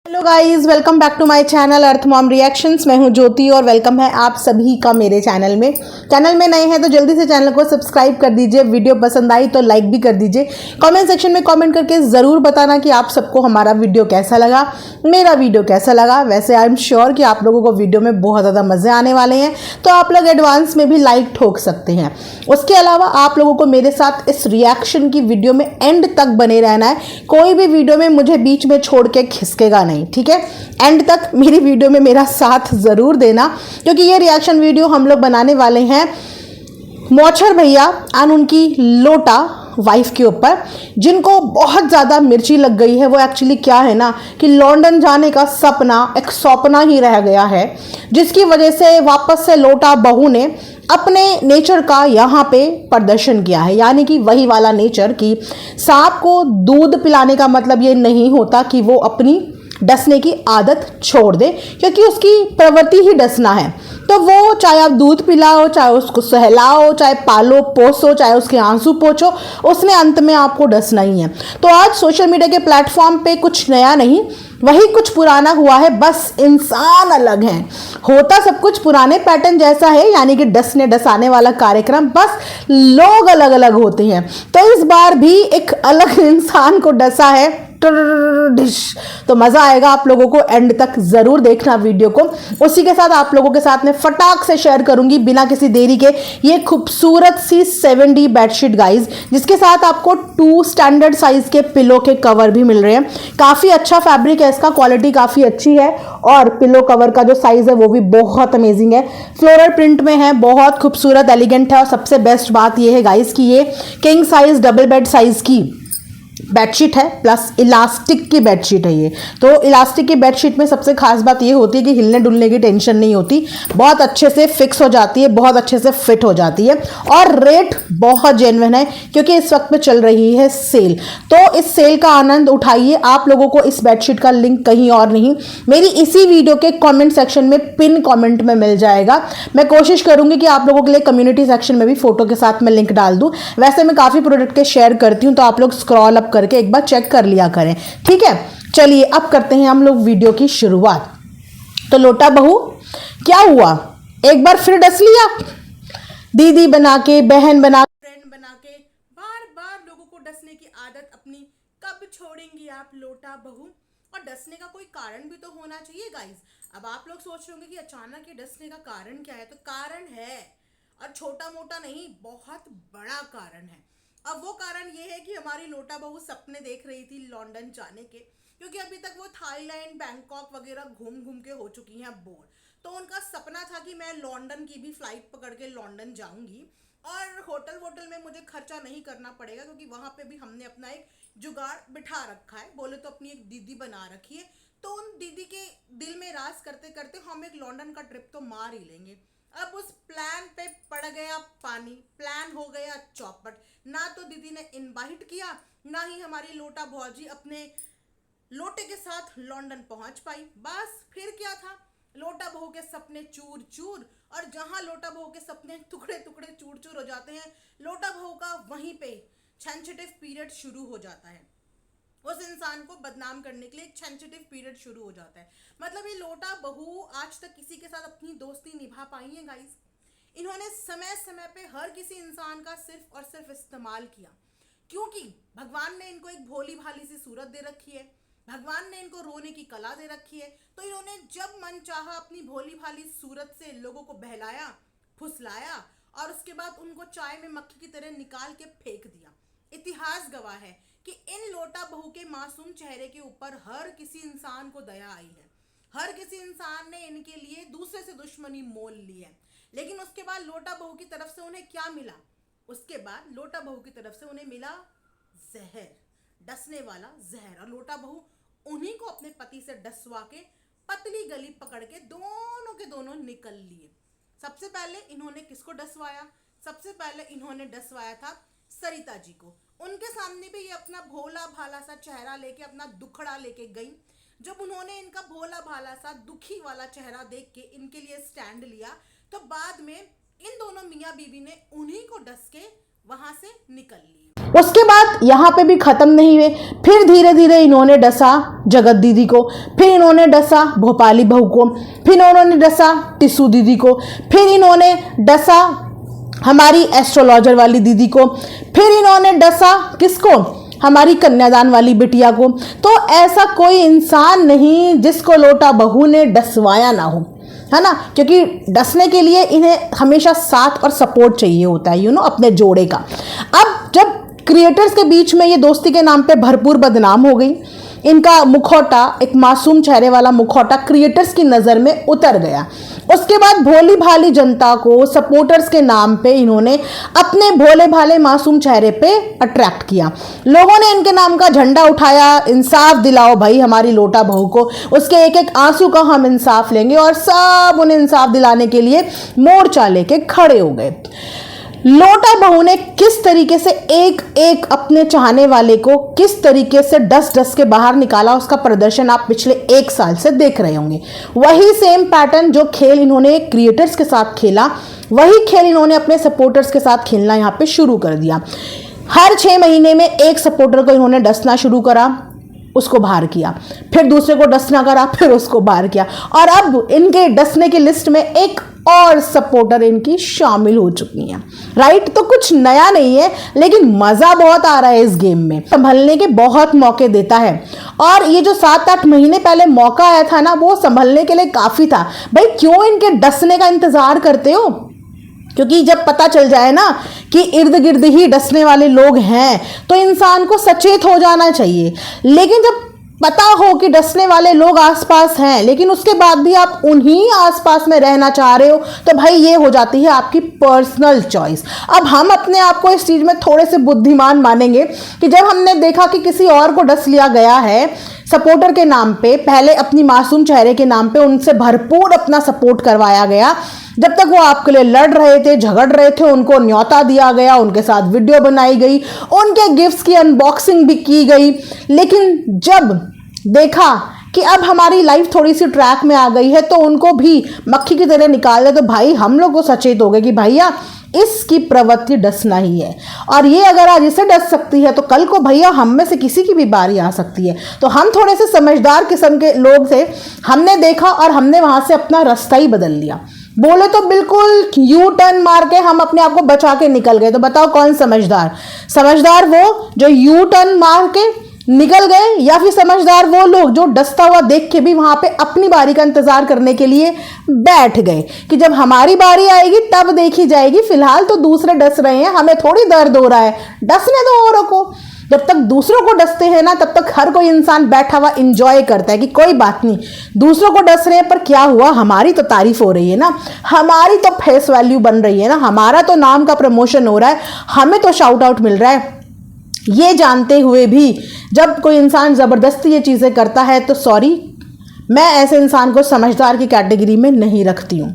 Hello guys, welcome back to my channel Earth Mom Reactions. मैं हूं ज्योति और welcome है आप सभी का मेरे चैनल में। चैनल में नए हैं तो जल्दी से चैनल को सब्सक्राइब कर दीजिए। वीडियो पसंद आई तो लाइक भी कर दीजिए। कमेंट सेक्शन में कमेंट करके ज़रूर बताना कि आप सबको हमारा वीडियो कैसा लगा, मेरा वीडियो कैसा लगा। वैसे आई एम श्योर कि आप लोगों को वीडियो में बहुत ज़्यादा मज़े आने वाले हैं, तो आप लोग एडवांस में भी लाइक ठोक सकते हैं। उसके अलावा आप लोगों को मेरे साथ इस रिएक्शन की वीडियो में एंड तक बने रहना है। कोई भी वीडियो में मुझे बीच में छोड़ के खिसकेगा नहीं, ठीक है। एंड तक मेरी वीडियो में मेरा साथ ज़रूर देना, क्योंकि ये रिएक्शन वीडियो हम लोग बनाने वाले हैं मौछर भैया और उनकी लोटा वाइफ के ऊपर, जिनको बहुत ज़्यादा मिर्ची लग गई है। वो एक्चुअली क्या है ना कि लंदन जाने का सपना एक सपना ही रह गया है, जिसकी वजह से वापस से लोटा बहू ने अपने नेचर का यहाँ पे प्रदर्शन किया है। यानी कि वही वाला नेचर कि सांप को दूध पिलाने का मतलब ये नहीं होता कि वो अपनी डसने की आदत छोड़ दे, क्योंकि उसकी प्रवृत्ति ही डसना है। तो वो चाहे आप दूध पिलाओ, चाहे उसको सहलाओ, चाहे पालो पोसो, चाहे उसके आंसू पोछो, उसने अंत में आपको डसना ही है। तो आज सोशल मीडिया के प्लेटफॉर्म पे कुछ नया नहीं, वही कुछ पुराना हुआ है, बस इंसान अलग हैं। होता सब कुछ पुराने पैटर्न जैसा है, यानी कि डसने डसाने वाला कार्यक्रम, बस लोग अलग अलग होते हैं। तो इस बार भी एक अलग इंसान को डसा है, डिश। तो मजा आएगा आप लोगों को, एंड तक जरूर देखना वीडियो को। उसी के साथ आप लोगों के साथ में फटाक से शेयर करूंगी बिना किसी देरी के ये खूबसूरत सी 7D बेडशीट गाइज, जिसके साथ आपको 2 स्टैंडर्ड साइज के पिलो के कवर भी मिल रहे हैं। काफी अच्छा फैब्रिक है इसका, क्वालिटी काफी अच्छी है, और पिलो कवर का जो साइज है वो भी बहुत अमेजिंग है। फ्लोरल प्रिंट में है, बहुत खूबसूरत एलिगेंट है। और सबसे बेस्ट बात ये है गाइज कि ये king size double bed size की बेडशीट है, प्लस इलास्टिक की बेडशीट है ये। तो इलास्टिक की बेडशीट में सबसे खास बात ये होती है कि हिलने डुलने की टेंशन नहीं होती, बहुत अच्छे से फिक्स हो जाती है, बहुत अच्छे से फिट हो जाती है। और रेट बहुत जेन्युइन है, क्योंकि इस वक्त में चल रही है सेल। तो इस सेल का आनंद उठाइए। आप लोगों को इस बेडशीट का लिंक कहीं और नहीं, मेरी इसी वीडियो के कॉमेंट सेक्शन में पिन कॉमेंट में मिल जाएगा। मैं कोशिश करूंगी कि आप लोगों के लिए कम्युनिटी सेक्शन में भी फोटो के साथ में लिंक डाल दूं। वैसे मैं काफी प्रोडक्ट के शेयर करती हूं, तो आप लोग स्क्रॉल अप करके एक बार चेक कर लिया करें, ठीक है। चलिए अब करते हैं हम लोग वीडियो की शुरुआत। तो लोटा बहू क्या हुआ, एक बार फिर डस लिया? दीदी बना के, बहन बना के, फ्रेंड बना के बार बार लोगों को डसने की आदत अपनी कब छोड़ेंगी आप लोटा बहू? और डसने का कोई कारण भी तो होना चाहिए गाइस। अब आप लोग सोच रहे होंगे कि अचानक ये डसने का कारण क्या है, तो कारण है, और छोटा मोटा नहीं, बहुत बड़ा कारण है। अब वो कारण ये है कि हमारी लोटा बहू सपने देख रही थी लंदन जाने के, क्योंकि अभी तक वो थाईलैंड, बैंकॉक वगैरह घूम घूम के हो चुकी हैं बोर। तो उनका सपना था कि मैं लंदन की भी फ्लाइट पकड़ के लंदन जाऊंगी, और होटल वोटल में मुझे खर्चा नहीं करना पड़ेगा, क्योंकि वहां पे भी हमने अपना एक जुगाड़ बिठा रखा है, बोले तो अपनी एक दीदी बना रखी है। तो उन दीदी के दिल में राज करते करते हम एक लंदन का ट्रिप तो मार ही लेंगे। अब उस प्लान पे पड़ गया पानी, प्लान हो गया चौपट। ना तो दीदी ने इनवाइट किया, ना ही हमारी लोटा भौजी अपने लोटे के साथ लंदन पहुंच पाई। बस फिर क्या था, लोटा बहू के सपने चूर चूर। और जहां लोटा बहू के सपने टुकड़े टुकड़े चूर चूर हो जाते हैं, लोटा बहू का वहीं पे सेंसिटिव पीरियड शुरू हो जाता है। उस इंसान को बदनाम करने के लिए एक सेंसिटिव पीरियड शुरू हो जाता है। मतलब ये लोटा बहू आज तक किसी के साथ अपनी दोस्ती निभा पाई है गाइस? इन्होंने समय समय पे हर किसी इंसान का सिर्फ और सिर्फ इस्तेमाल किया, क्योंकि भगवान ने इनको एक भोली भाली सी सूरत दे रखी है, भगवान ने इनको रोने की कला दे रखी है। तो इन्होंने जब मन चाहा अपनी भोली भाली सूरत से लोगों को बहलाया, फुसलाया, और उसके बाद उनको चाय में मक्खी की तरह निकाल के फेंक दिया। इतिहास गवाह है कि इन लोटा बहू के मासूम चेहरे के ऊपर हर किसी इंसान को दया आई है। हर किसी इंसान ने इनके लिए दूसरे से दुश्मनी मोल ली है। लेकिन उसके बाद लोटा बहू की तरफ से उन्हें क्या मिला? उसके बाद लोटा बहू की तरफ से उन्हें मिला जहर, डसने वाला जहर। और लोटा बहू उन्हीं को अपने पति से डसवा के पतली गली पकड़ के दोनों के दोनों निकल लिए। सबसे पहले इन्होंने किसको डसवाया? सबसे पहले इन्होंने डसवाया था सरिता जी को। उनके सामने भी ये अपना भोला भाला सा चेहरा लेके, अपना दुखड़ा लेके गई। जब उन्होंने इनका भोला भाला सा दुखी वाला चेहरा देख के इनके लिए स्टैंड लिया, तो बाद में इन दोनों मियाँ बीवी ने उन्हीं को डस के वहां से निकल लिए। उसके बाद यहाँ पे भी खत्म नहीं हुए, फिर धीरे धीरे इन्होंने डसा जगत दीदी को, फिर इन्होंने डसा भोपाली बहू को, फिर इन्होंने डसा टिसू दीदी को, फिर इन्होंने डसा हमारी एस्ट्रोलॉजर वाली दीदी को, फिर इन्होंने डसा किसको, हमारी कन्यादान वाली बिटिया को। तो ऐसा कोई इंसान नहीं जिसको लोटा बहू ने डसवाया ना हो, है ना, क्योंकि डसने के लिए इन्हें हमेशा साथ और सपोर्ट चाहिए होता है, अपने जोड़े का। अब जब क्रिएटर्स के बीच में ये दोस्ती के नाम पे भरपूर बदनाम हो गई, इनका मुखौटा, एक मासूम चेहरे वाला मुखौटा क्रिएटर्स की नज़र में उतर गया। उसके बाद भोली भाली जनता को सपोर्टर्स के नाम पे इन्होंने अपने भोले भाले मासूम चेहरे पे अट्रैक्ट किया। लोगों ने इनके नाम का झंडा उठाया, इंसाफ दिलाओ भाई हमारी लोटा बहू को, उसके एक एक आंसू का हम इंसाफ लेंगे, और सब उन्हें इंसाफ दिलाने के लिए मोर्चा लेके खड़े हो गए। लोटा बहू ने किस तरीके से एक एक अपने चाहने वाले को किस तरीके से डस डस के बाहर निकाला, उसका प्रदर्शन आप पिछले 1 साल से देख रहे होंगे। वही सेम पैटर्न जो खेल इन्होंने क्रिएटर्स के साथ खेला, वही खेल इन्होंने अपने सपोर्टर्स के साथ खेलना यहाँ पे शुरू कर दिया। हर 6 महीने में एक सपोर्टर को इन्होंने डसना शुरू करा, उसको बाहर किया, फिर दूसरे को डसना करा, फिर उसको बाहर किया, और अब इनके डसने की लिस्ट में एक और सपोर्टर इनकी शामिल हो चुकी हैं। राइट, तो कुछ नया नहीं है, लेकिन मजा बहुत आ रहा है इस गेम में। संभलने के बहुत मौके देता है, और ये जो 7-8 महीने पहले मौका आया था ना, वो संभलने के लिए काफी था। भाई क्यों इनके डसने का इंतजार करते हो? क्योंकि जब पता चल जाए ना कि इर्द गिर्द ही डसने वाले लोग हैं, तो इंसान को सचेत हो जाना चाहिए। लेकिन जब पता हो कि डसने वाले लोग आसपास हैं, लेकिन उसके बाद भी आप उन्हीं आसपास में रहना चाह रहे हो, तो भाई ये हो जाती है आपकी पर्सनल चॉइस। अब हम अपने आप को इस चीज में थोड़े से बुद्धिमान मानेंगे कि जब हमने देखा कि किसी और को डस लिया गया है सपोर्टर के नाम पे, पहले अपनी मासूम चेहरे के नाम पे उनसे भरपूर अपना सपोर्ट करवाया गया, जब तक वो आपके लिए लड़ रहे थे, झगड़ रहे थे, उनको न्योता दिया गया, उनके साथ वीडियो बनाई गई, उनके गिफ्ट्स की अनबॉक्सिंग भी की गई। लेकिन जब देखा कि अब हमारी लाइफ थोड़ी सी ट्रैक में आ गई है, तो उनको भी मक्खी की तरह निकाल दे, तो भाई हम लोग को सचेत हो गए कि भैया इसकी प्रवृत्ति डसना ही है, और ये अगर आज इसे डस सकती है तो कल को भैया हम में से किसी की भी बारी आ सकती है। तो हम थोड़े से समझदार किस्म के लोग थे, हमने देखा और हमने वहां से अपना रास्ता ही बदल लिया। बोले तो बिल्कुल यू टर्न मार के हम अपने आप को बचा के निकल गए। तो बताओ कौन समझदार? समझदार वो जो यू टर्न मार के निकल गए, या फिर समझदार वो लोग जो डसता हुआ देख के भी वहां पे अपनी बारी का इंतजार करने के लिए बैठ गए कि जब हमारी बारी आएगी तब देखी जाएगी, फिलहाल तो दूसरे डस रहे हैं, हमें थोड़ी दर्द हो रहा है, डसने दो औरों को। जब तक दूसरों को डसते हैं ना, तब तक हर कोई इंसान बैठा हुआ इंजॉय करता है कि कोई बात नहीं, दूसरों को डस रहे हैं पर क्या हुआ, हमारी तो तारीफ हो रही है ना, हमारी तो फेस वैल्यू बन रही है ना, हमारा तो नाम का प्रमोशन हो रहा है, हमें तो शाउट आउट मिल रहा है। ये जानते हुए भी जब कोई इंसान जबरदस्ती ये चीजें करता है, तो सॉरी, मैं ऐसे इंसान को समझदार की कैटेगरी में नहीं रखती हूँ।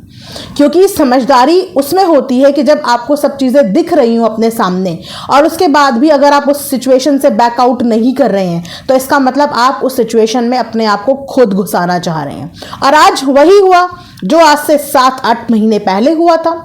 क्योंकि समझदारी उसमें होती है कि जब आपको सब चीज़ें दिख रही हूँ अपने सामने, और उसके बाद भी अगर आप उस सिचुएशन से बैकआउट नहीं कर रहे हैं, तो इसका मतलब आप उस सिचुएशन में अपने आप को खुद घुसाना चाह रहे हैं। और आज वही हुआ जो आज से 7-8 महीने पहले हुआ था।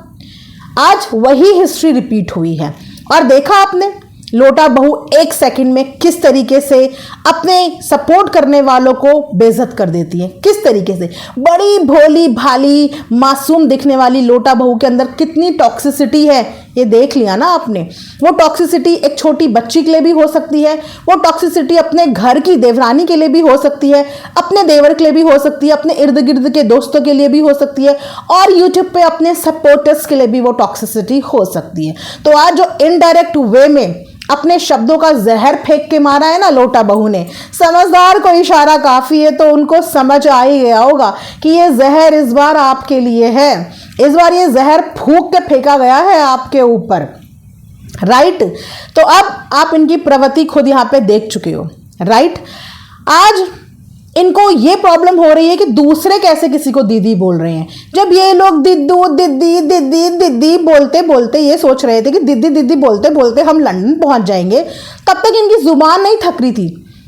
आज वही हिस्ट्री रिपीट हुई है, और देखा आपने लोटा बहू 1 सेकंड में किस तरीके से अपने सपोर्ट करने वालों को बेइज्जत कर देती है, किस तरीके से। बड़ी भोली भाली मासूम दिखने वाली लोटा बहू के अंदर कितनी टॉक्सिसिटी है, ये देख लिया ना आपने। वो टॉक्सिसिटी एक छोटी बच्ची के लिए भी हो सकती है, वो टॉक्सिसिटी अपने घर की देवरानी के लिए भी हो सकती है, अपने देवर के लिए भी हो सकती है, अपने इर्द गिर्द के दोस्तों के लिए भी हो सकती है, और यूट्यूब पे अपने सपोर्टर्स के लिए भी वो टॉक्सिसिटी हो सकती है। तो आज जो इनडायरेक्ट वे में अपने शब्दों का जहर फेंक के मारा है ना लोटा बहू ने, समझदार को इशारा काफी है, तो उनको समझ आ ही गया होगा कि ये जहर इस बार आपके लिए है, इस बार ये जहर फूंक के फेंका गया है आपके ऊपर। राइट, तो अब आप इनकी प्रवृत्ति खुद यहाँ पे देख चुके हो। राइट, आज इनको ये प्रॉब्लम हो रही है कि दूसरे कैसे किसी को दीदी बोल रहे हैं। जब ये लोग दिद्दू दीदी दीदी दीदी बोलते बोलते ये सोच रहे थे कि दीदी दीदी बोलते बोलते हम लंदन पहुंच जाएंगे, तब तक इनकी जुबान नहीं थक रही थी।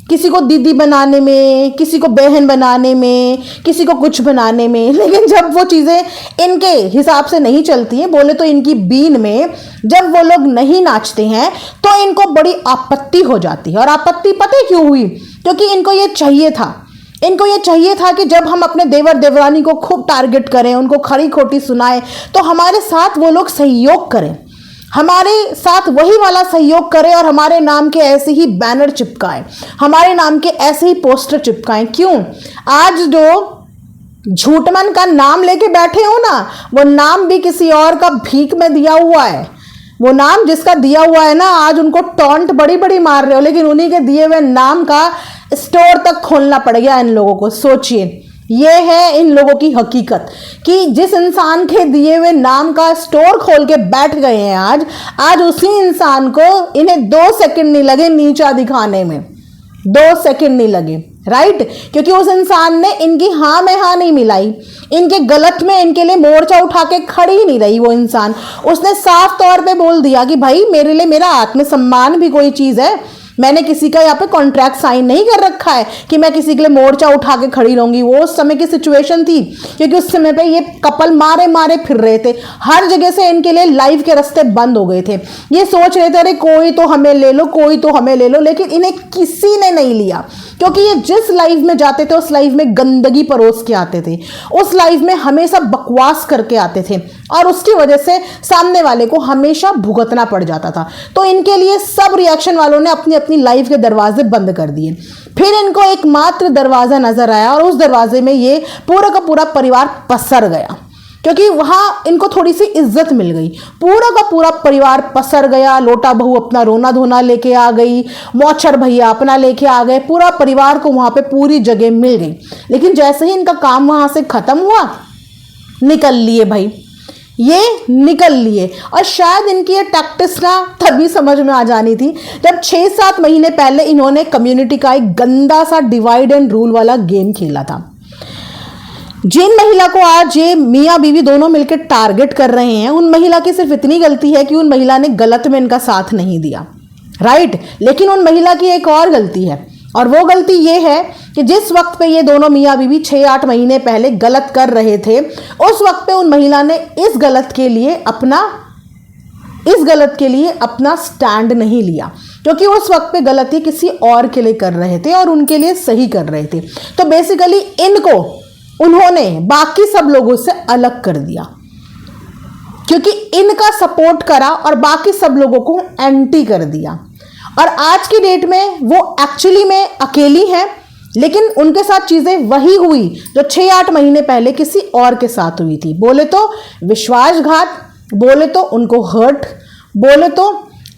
किसी को दीदी बनाने में, किसी को बहन बनाने में, किसी को कुछ बनाने में। लेकिन जब वो चीज़ें इनके हिसाब से नहीं चलती हैं, बोले तो इनकी बीन में जब वो लोग नहीं नाचते हैं तो इनको बड़ी आपत्ति हो जाती है। और आपत्ति पता है क्यों हुई? क्योंकि इनको ये चाहिए था, इनको ये चाहिए था कि जब हम अपने देवर देवरानी को खूब टारगेट करें, उनको खरी खोटी सुनाएं, तो हमारे साथ वो लोग सहयोग करें, हमारे साथ वही वाला सहयोग करें और हमारे नाम के ऐसे ही बैनर चिपकाएं, हमारे नाम के ऐसे ही पोस्टर चिपकाएं। क्यों? आज जो झूठमन का नाम लेके बैठे हो ना, वो नाम भी किसी और का भीख में दिया हुआ है। वो नाम जिसका दिया हुआ है ना, आज उनको टॉन्ट बड़ी बड़ी मार रहे हो, लेकिन उन्हीं के दिए हुए नाम का स्टोर तक खोलना पड़ गया इन लोगों को। सोचिए, ये है इन लोगों की हकीकत कि जिस इंसान के दिए हुए नाम का स्टोर खोल के बैठ गए हैं आज उसी इंसान को इन्हें 2 सेकंड नहीं लगे नीचा दिखाने में, 2 सेकंड नहीं लगे, राइट? क्योंकि उस इंसान ने इनकी हाँ में हाँ नहीं मिलाई, इनके गलत में इनके लिए मोर्चा उठा के खड़ी ही नहीं रही। वो इंसान, उसने साफ तौर पे बोल दिया कि भाई मेरे लिए मेरा आत्मसम्मान भी कोई चीज़ है। मैंने किसी का यहाँ पे कॉन्ट्रैक्ट साइन नहीं कर रखा है कि मैं किसी के लिए मोर्चा उठा के खड़ी रहूंगी। वो उस समय की सिचुएशन थी, क्योंकि उस समय पे ये कपल मारे मारे फिर रहे थे, हर जगह से इनके लिए लाइफ के रास्ते बंद हो गए थे। ये सोच रहे थे अरे कोई तो हमें ले लो, कोई तो हमें ले लो, लेकिन इन्हें किसी ने नहीं लिया, क्योंकि ये जिस लाइफ में जाते थे उस लाइफ में गंदगी परोस के आते थे, उस लाइफ में हमेशा बकवास करके आते थे, और उसकी वजह से सामने वाले को हमेशा भुगतना पड़ जाता था। तो इनके लिए सब रिएक्शन वालों ने अपनी अपनी लाइफ के दरवाजे बंद कर दिए। फिर इनको एकमात्र दरवाजा नजर आया और उस दरवाजे में ये पूरा का पूरा परिवार पसर गया, क्योंकि वहां इनको थोड़ी सी इज्जत मिल गई। पूरा का पूरा परिवार पसर गया। लोटा बहू अपना रोना धोना लेके आ गई, मौछर भैया अपना लेके आ गए, पूरा परिवार को वहां पे पूरी जगह मिल गई। लेकिन जैसे ही इनका काम वहां से खत्म हुआ, निकल लिए भाई, ये निकल लिए। और शायद इनकी ये टैक्टिस ना तभी समझ में आ जानी थी जब 6-7 महीने पहले इन्होंने कम्युनिटी का एक गंदा सा डिवाइड एंड रूल वाला गेम खेला था। जिन महिला को आज ये मियाँ बीवी दोनों मिलकर टारगेट कर रहे हैं, उन महिला की सिर्फ इतनी गलती है कि उन महिला ने गलत में इनका साथ नहीं दिया, राइट? लेकिन उन महिला की एक और गलती है, और वो गलती ये है कि जिस वक्त पे ये दोनों मियाँ बीवी 6-8 महीने पहले गलत कर रहे थे, उस वक्त पे उन महिला ने इस गलत के लिए अपना स्टैंड नहीं लिया, क्योंकि उस वक्त पे गलती किसी और के लिए कर रहे थे और उनके लिए सही कर रहे थे। तो बेसिकली इनको उन्होंने बाकी सब लोगों से अलग कर दिया, क्योंकि इनका सपोर्ट करा और बाकी सब लोगों को एंटी कर दिया। और आज की डेट में वो एक्चुअली में अकेली हैं, लेकिन उनके साथ चीजें वही हुई जो 6-8 महीने पहले किसी और के साथ हुई थी। बोले तो विश्वासघात, बोले तो उनको हर्ट, बोले तो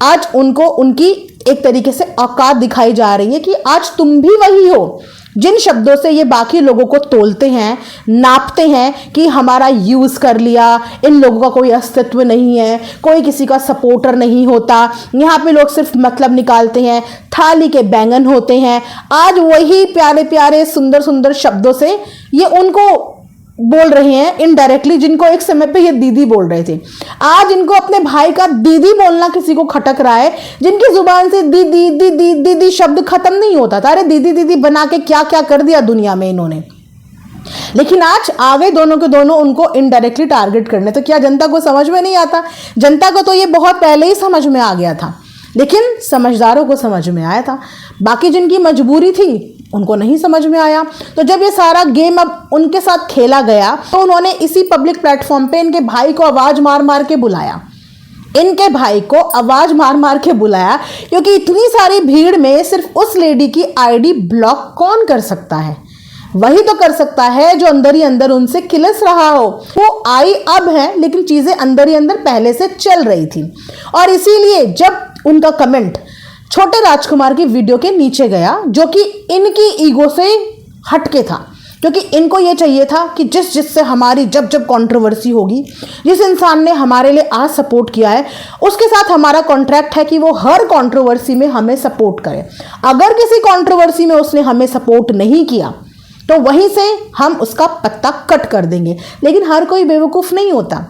आज उनको उनकी एक तरीके से औकात दिखाई जा रही है कि आज तुम भी वही हो जिन शब्दों से ये बाकी लोगों को तोलते हैं, नापते हैं कि हमारा यूज कर लिया, इन लोगों का कोई अस्तित्व नहीं है, कोई किसी का सपोर्टर नहीं होता, यहाँ पे लोग सिर्फ मतलब निकालते हैं, थाली के बैंगन होते हैं। आज वही प्यारे प्यारे सुंदर सुंदर शब्दों से ये उनको बोल रहे हैं इनडायरेक्टली, जिनको एक समय पे ये दीदी बोल रहे थे। आज इनको अपने भाई का दीदी बोलना किसी को खटक रहा है, जिनकी जुबान से दीदी दीदी दीदी शब्द खत्म नहीं होता था। अरे दीदी दीदी बना के क्या क्या कर दिया दुनिया में इन्होंने। लेकिन आज आ गए दोनों के दोनों उनको इनडायरेक्टली टारगेट करने। तो क्या जनता को समझ में नहीं आता? जनता को तो ये बहुत पहले ही समझ में आ गया था, लेकिन समझदारों को समझ में आया था। बाकी जिनकी मजबूरी थी उनको नहीं समझ में आया। तो जब ये सारा गेम अब उनके साथ खेला गया, तो उन्होंने इसी पब्लिक प्लेटफॉर्म पे इनके भाई को आवाज मार मार के बुलाया, इनके भाई को आवाज मार मार के बुलाया, क्योंकि इतनी सारी भीड़ में सिर्फ उस लेडी की आईडी ब्लॉक कौन कर सकता है? वही तो कर सकता है जो अंदर ही अंदर उनसे किलस रहा हो। वो आई अब है, लेकिन चीजें अंदर ही अंदर पहले से चल रही थी। और इसीलिए जब उनका कमेंट छोटे राजकुमार की वीडियो के नीचे गया, जो कि इनकी ईगो से हटके था, क्योंकि इनको ये चाहिए था कि जिससे हमारी जब कंट्रोवर्सी होगी, जिस इंसान ने हमारे लिए आज सपोर्ट किया है, उसके साथ हमारा कॉन्ट्रैक्ट है कि वो हर कंट्रोवर्सी में हमें सपोर्ट करे। अगर किसी कंट्रोवर्सी में उसने हमें सपोर्ट नहीं किया तो वहीं से हम उसका पत्ता कट कर देंगे। लेकिन हर कोई बेवकूफ़ नहीं होता।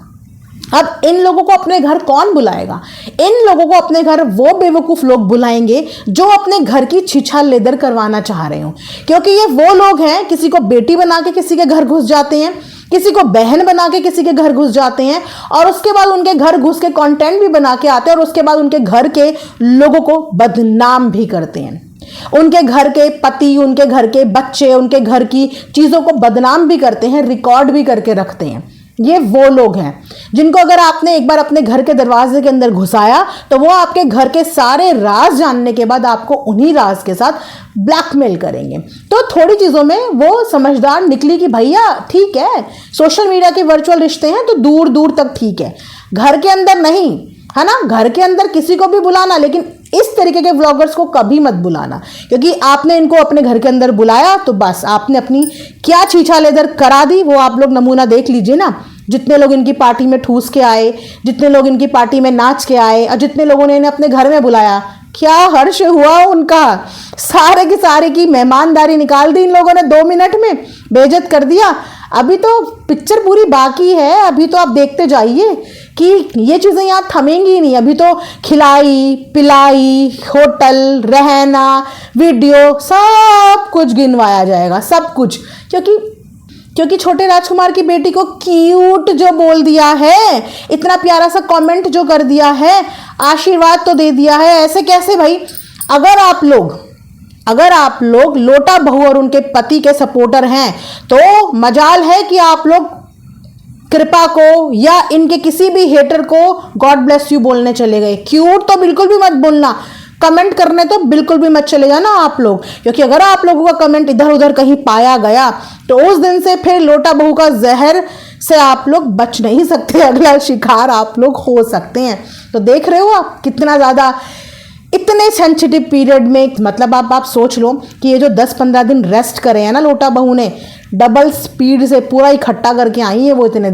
अब इन लोगों को अपने घर कौन बुलाएगा? इन लोगों को अपने घर वो बेवकूफ लोग बुलाएंगे जो अपने घर की छीछा लेदर करवाना चाह रहे हो, क्योंकि ये वो लोग हैं किसी को बेटी बना के किसी के घर घुस जाते हैं, किसी को बहन बना के किसी के घर घुस जाते हैं, और उसके बाद उनके घर घुस के कंटेंट भी बना के आते हैं, और उसके बाद उनके घर के लोगों को बदनाम भी करते हैं। उनके घर के पति, उनके घर के बच्चे, उनके घर की चीजों को बदनाम भी करते हैं, रिकॉर्ड भी करके रखते हैं। ये वो लोग हैं जिनको अगर आपने एक बार अपने घर के दरवाजे के अंदर घुसाया तो वो आपके घर के सारे राज जानने के बाद आपको उन्हीं राज के साथ ब्लैकमेल करेंगे। तो थोड़ी चीजों में वो समझदार निकली कि भैया ठीक है, सोशल मीडिया के वर्चुअल रिश्ते हैं तो दूर दूर तक ठीक है, घर के अंदर नहीं, है ना। घर के अंदर किसी को भी बुलाना, लेकिन इस तरीके के व्लॉगर्स को कभी मत बुलाना, क्योंकि आपने इनको अपने घर के अंदर बुलाया तो बस आपने अपनी क्या छीछा लेदर करा दी, वो आप लोग नमूना देख लीजिए ना। जितने लोग इनकी पार्टी में ठूस के आए, जितने लोग इनकी पार्टी में नाच के आए, और जितने लोगों ने इन्हें अपने घर में बुलाया, क्या हर्ष हुआ उनका। सारे की सारे की मेहमानदारी निकाल दी इन लोगों ने 2 मिनट में, बेइज्जत कर दिया। अभी तो पिक्चर पूरी बाकी है, अभी तो आप देखते जाइए कि ये चीज़ें यहाँ थमेंगी ही नहीं। अभी तो खिलाई पिलाई, होटल, रहना, वीडियो, सब कुछ गिनवाया जाएगा, सब कुछ। क्योंकि छोटे राजकुमार की बेटी को क्यूट जो बोल दिया है, इतना प्यारा सा कमेंट जो कर दिया है, आशीर्वाद तो दे दिया है, ऐसे कैसे भाई। अगर आप लोग लोटा बहू और उनके पति के सपोर्टर हैं तो मजाल है कि आप लोग कृपा को या इनके किसी भी हेटर को गॉड ब्लेस यू बोलने चले गए। क्यूट तो बिल्कुल भी मत बोलना, कमेंट करने तो बिल्कुल भी मत चले जाना आप लोग, क्योंकि अगर आप लोगों का कमेंट इधर उधर कहीं पाया गया तो उस दिन से फिर लोटा बहू का जहर से आप लोग बच नहीं सकते, अगला शिकार आप लोग हो सकते हैं। तो देख रहे हो आप कितना ज़्यादा इतने सेंसिटिव पीरियड में, मतलब आप सोच लो कि ये जो 10-15 दिन रेस्ट करे हैं ना लोटा बहू ने, डबल स्पीड से पूरा इकट्ठा करके आई है वो, इतने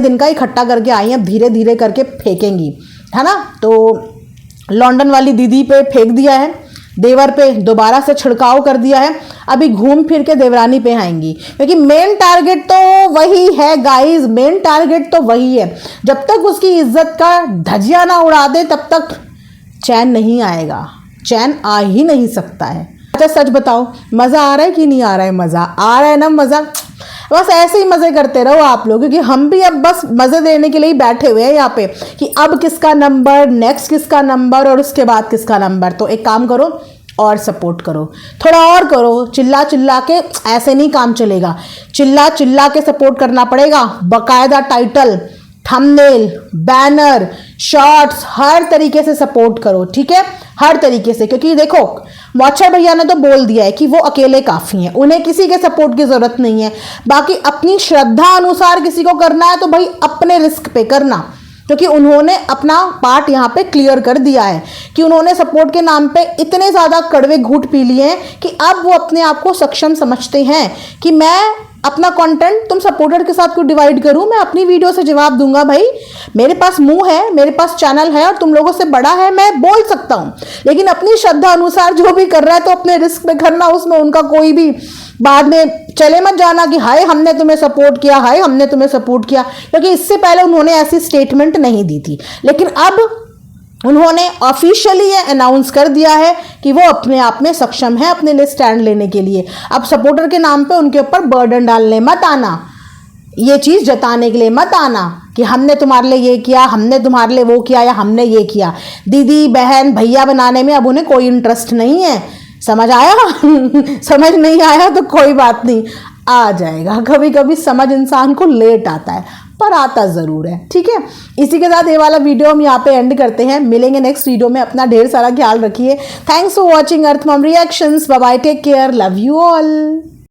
दिन का इकट्ठा करके आई है, धीरे धीरे करके फेंकेंगी, है ना। तो लॉन्डन वाली दीदी पे फेंक दिया है, देवर पे दोबारा से छिड़काव कर दिया है, अभी घूम फिर के देवरानी पे आएंगी, क्योंकि मेन टारगेट तो वही है गाइस, मेन टारगेट तो वही है। जब तक उसकी इज्जत का धजिया ना उड़ा दे तब तक चैन नहीं आएगा, चैन आ ही नहीं सकता है। अच्छा सच बताओ, मज़ा आ रहा है कि नहीं आ रहा है? मज़ा आ रहा है ना, मज़ा। बस ऐसे ही मज़े करते रहो आप लोग, क्योंकि हम भी अब बस मज़े देने के लिए ही बैठे हुए हैं यहाँ पे कि अब किसका नंबर, नेक्स्ट किसका नंबर और उसके बाद किसका नंबर। तो एक काम करो और सपोर्ट करो, थोड़ा और करो, चिल्ला चिल्ला के ऐसे नहीं काम चलेगा, चिल्ला चिल्ला के सपोर्ट करना पड़ेगा। बाकायदा टाइटल, थंबनेल, बैनर, शॉर्ट्स, हर तरीके से सपोर्ट करो, ठीक है, हर तरीके से। क्योंकि देखो मौछर भैया ने तो बोल दिया है कि वो अकेले काफ़ी हैं, उन्हें किसी के सपोर्ट की ज़रूरत नहीं है। बाकी अपनी श्रद्धा अनुसार किसी को करना है तो भाई अपने रिस्क पे करना, क्योंकि उन्होंने अपना पार्ट यहाँ पे क्लियर कर दिया है कि उन्होंने सपोर्ट के नाम पे इतने ज़्यादा कड़वे घूंट पी लिए हैं कि अब वो अपने आप को सक्षम समझते हैं कि मैं अपना कंटेंट तुम सपोर्टर के साथ क्यों डिवाइड करूं, मैं अपनी वीडियो से जवाब दूंगा। भाई मेरे पास मुंह है, मेरे पास चैनल है और तुम लोगों से बड़ा है, मैं बोल सकता हूं, लेकिन अपनी श्रद्धा अनुसार जो भी कर रहा है तो अपने रिस्क पे करना, उसमें उनका कोई भी बाद में चले मत जाना कि हाय हमने तुम्हें सपोर्ट किया, हाय हमने तुम्हें सपोर्ट किया, क्योंकि इससे पहले उन्होंने ऐसी स्टेटमेंट नहीं दी थी, लेकिन अब उन्होंने ऑफिशियली ये अनाउंस कर दिया है कि वो अपने आप में सक्षम है अपने लिए स्टैंड लेने के लिए। अब सपोर्टर के नाम पे उनके ऊपर बर्डन डालने मत आना, ये चीज़ जताने के लिए मत आना कि हमने तुम्हारे लिए ये किया, हमने तुम्हारे लिए वो किया या हमने ये किया। दीदी बहन भैया बनाने में अब उन्हें कोई इंटरेस्ट नहीं है, समझ आया? समझ नहीं आया तो कोई बात नहीं, आ जाएगा। कभी कभी समझ इंसान को लेट आता है पर आता ज़रूर है, ठीक है। इसी के साथ ये वाला वीडियो हम यहाँ पे एंड करते हैं, मिलेंगे नेक्स्ट वीडियो में, अपना ढेर सारा ख्याल रखिए। Thanks for watching Earth Mom Reactions, bye bye, take care, love you all.